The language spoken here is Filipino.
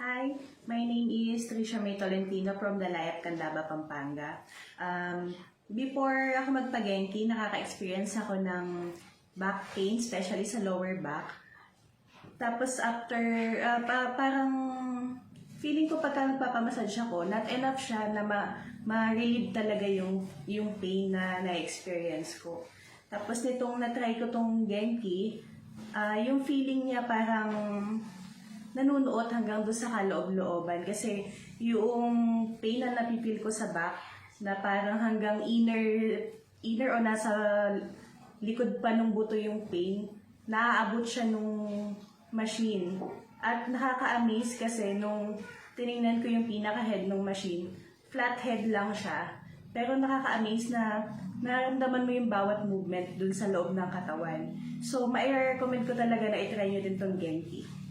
Hi, my name is Trisha May Tolentino from Dalayat, Candaba, Pampanga. Before ako magpa-Genki, nakaka-experience ako ng back pain, especially sa lower back. Tapos after, parang feeling ko pagka nagpapamassage ako, not enough siya na ma-relieve talaga yung pain na na-experience ko. Tapos nitong na-try ko tong Genki, yung feeling niya parang nanunuot hanggang doon sa kaloob-looban kasi yung pain na napipil ko sa back na parang hanggang inner o nasa likod pa ng buto yung pain, naaabot siya nung machine. At nakaka-amaze kasi nung tinignan ko yung pinaka-head ng machine, flat head lang siya. Pero nakaka-amaze na nararamdaman mo yung bawat movement dun sa loob ng katawan. So, mai-recommend ko talaga na itry nyo din tong Genki.